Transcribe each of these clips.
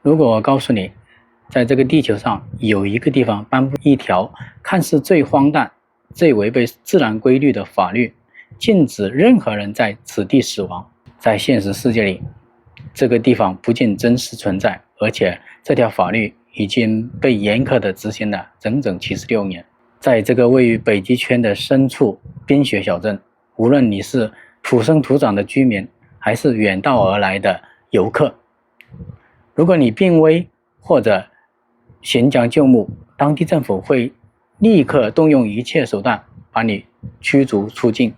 如果我告诉你，在这个地球上有一个地方颁布一条看似最荒诞、最违背自然规律的法律，禁止任何人在此地死亡，在现实世界里，这个地方不仅真实存在，而且这条法律已经被严苛地执行了整整76年。在这个位于北极圈的深处冰雪小镇，无论你是土生土长的居民，还是远道而来的游客，如果你病危或者寻将救木，当地政府会立刻动用一切手段把你驱逐出境，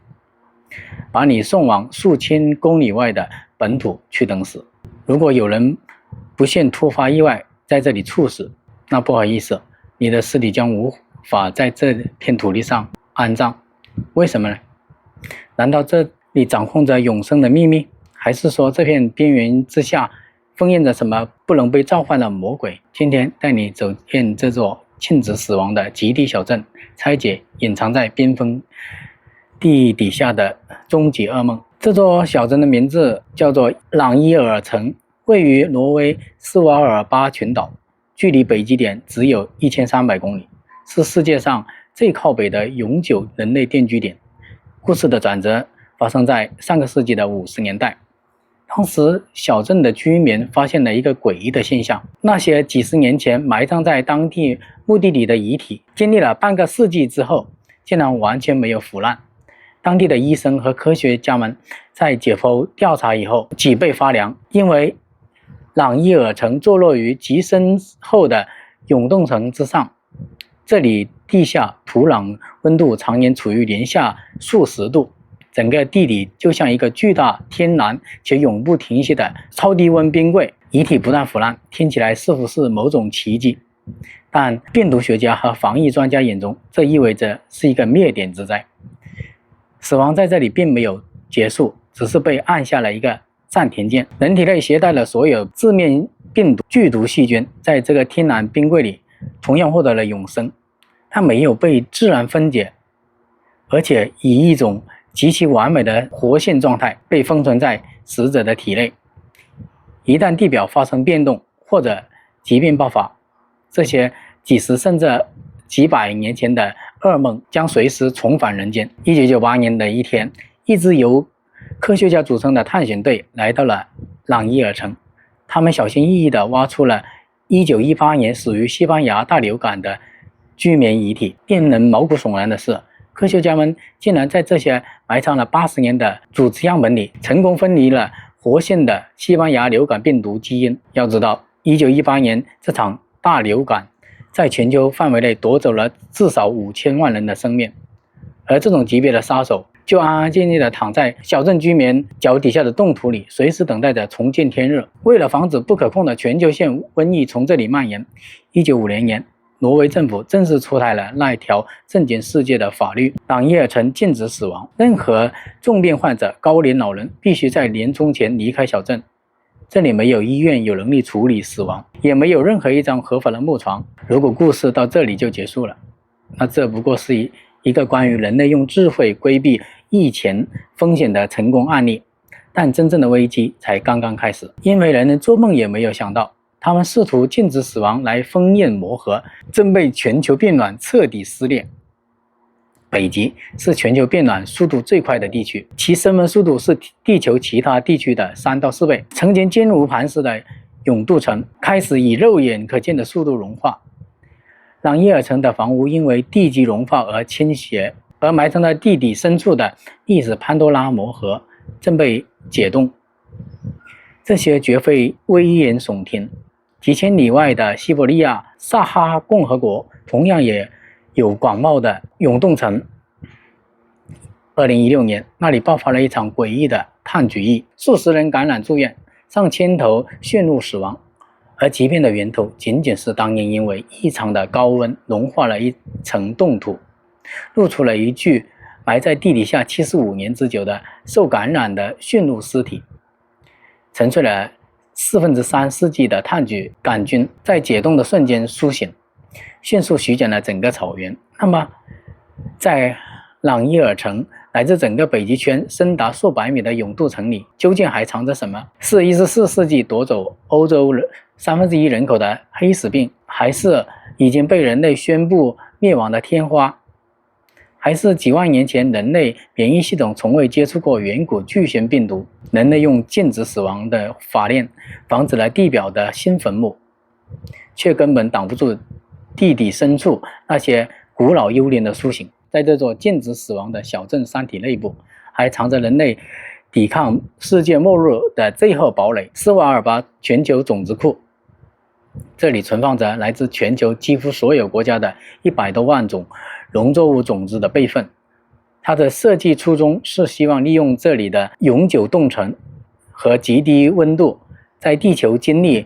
把你送往数千公里外的本土去等死。如果有人不幸突发意外在这里猝死，那不好意思，你的尸体将无法在这片土地上安葬。为什么呢？难道这里掌控着永生的秘密？还是说这片边缘之下封印着什么不能被召唤的魔鬼？今天带你走进这座禁止死亡的极地小镇，拆解隐藏在冰封地底下的终极噩梦。这座小镇的名字叫做朗伊尔城，位于挪威斯瓦尔巴群岛，距离北极点只有1300公里，是世界上最靠北的永久人类定居点。故事的转折发生在上个世纪的50年代，当时小镇的居民发现了一个诡异的现象，那些几十年前埋葬在当地墓地里的遗体，经历了半个世纪之后，竟然完全没有腐烂。当地的医生和科学家们在解剖调查以后脊背发凉，因为朗伊尔城坐落于极深厚的永冻层之上，这里地下土壤温度常年处于零下数十度，整个地理就像一个巨大、天然且永不停息的超低温冰柜，遗体不断腐烂，听起来似乎是某种奇迹，但病毒学家和防疫专家眼中，这意味着是一个灭顶之灾。死亡在这里并没有结束，只是被按下了一个暂停键。人体内携带了所有致命病毒、剧毒细菌，在这个天然冰柜里同样获得了永生，它没有被自然分解，而且以一种极其完美的活性状态被封存在死者的体内。一旦地表发生变动或者疾病爆发，这些几十甚至几百年前的噩梦将随时重返人间。1998年的一天，一支由科学家组成的探险队来到了朗伊尔城，他们小心翼翼地挖出了1918年死于西班牙大流感的居民遗体。令人毛骨悚然的是，科学家们竟然在这些埋藏了80年的组织样本里成功分离了活性的西班牙流感病毒基因。要知道，1918年这场大流感在全球范围内夺走了至少5000万人的生命，而这种级别的杀手就安安静静地躺在小镇居民脚底下的冻土里，随时等待着重见天日。为了防止不可控的全球性瘟疫从这里蔓延，1950年挪威政府正式出台了那一条震惊世界的法律：朗伊尔城禁止死亡，任何重病患者、高龄老人必须在年终前离开小镇。这里没有医院有能力处理死亡，也没有任何一张合法的木床。如果故事到这里就结束了，那这不过是一个关于人类用智慧规避疫情风险的成功案例。但真正的危机才刚刚开始，因为人们做梦也没有想到，他们试图禁止死亡来封印魔核，正被全球变暖彻底撕裂。北极是全球变暖速度最快的地区，其升温速度是地球其他地区的3到4倍。曾经坚如磐石的永冻层开始以肉眼可见的速度融化。朗伊尔城的房屋因为地基融化而倾斜，而埋藏在地底深处的历史潘多拉魔核正被解冻。这些绝非危言耸听。几千里外的西伯利亚萨哈共和国同样也有广袤的永冻层。2016年，那里爆发了一场诡异的炭疽疫，数十人感染住院，上千头陷入死亡。而疾病的源头仅仅是当年因为异常的高温融化了一层冻土，露出了一具埋在地底下75年之久的受感染的驯鹿尸体。沉睡了3/4世纪的炭疽杆菌在解冻的瞬间苏醒，迅速席卷了整个草原。那么在朗伊尔城乃至整个北极圈深达数百米的永冻层里，究竟还藏着什么？是14世纪夺走欧洲1/3人口的黑死病，还是已经被人类宣布灭亡的天花，还是几万年前人类免疫系统从未接触过远古巨型病毒，人类用禁止死亡的法链防止了地表的新坟墓，却根本挡不住地底深处那些古老幽灵的苏醒。在这座禁止死亡的小镇山体内部，还藏着人类抵抗世界末日的最后堡垒——斯瓦尔巴全球种子库。这里存放着来自全球几乎所有国家的100多万种农作物种子的备份。它的设计初衷是希望利用这里的永久冻层和极低温度，在地球经历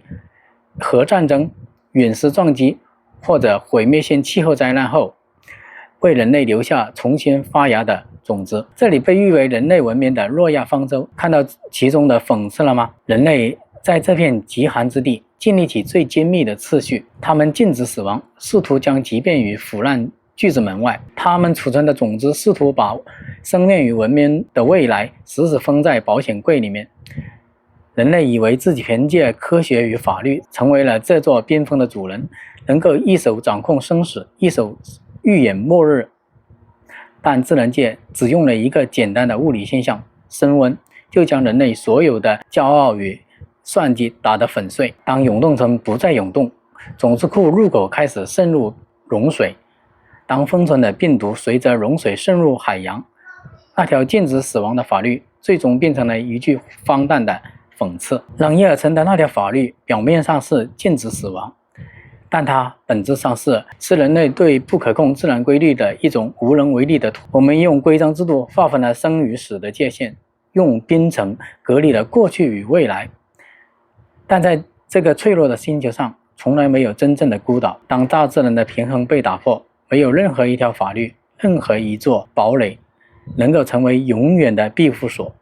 核战争、陨石撞击或者毁灭性气候灾难后，为人类留下重新发芽的种子。这里被誉为人类文明的诺亚方舟，看到其中的讽刺了吗？人类在这片极寒之地建立起最精密的次序，他们禁止死亡，试图将疾病与腐烂拒之门外。他们储存的种子试图把生命与文明的未来死死封在保险柜里面。人类以为自己凭借科学与法律成为了这座冰封的主人，能够一手掌控生死，一手预演末日。但自然界只用了一个简单的物理现象——升温，就将人类所有的骄傲与算计打得粉碎。当永冻层不再涌动，种子库入口开始渗入溶水，当封存的病毒随着溶水渗入海洋，那条禁止死亡的法律最终变成了一句荒诞的讽刺。朗耶尔城的那条法律表面上是禁止死亡，但它本质上是人类对不可控自然规律的一种无能为力的我们用规章制度划分了生与死的界限，用冰层隔离了过去与未来。但在这个脆弱的星球上，从来没有真正的孤岛。当大自然的平衡被打破，没有任何一条法律，任何一座堡垒能够成为永远的庇护所。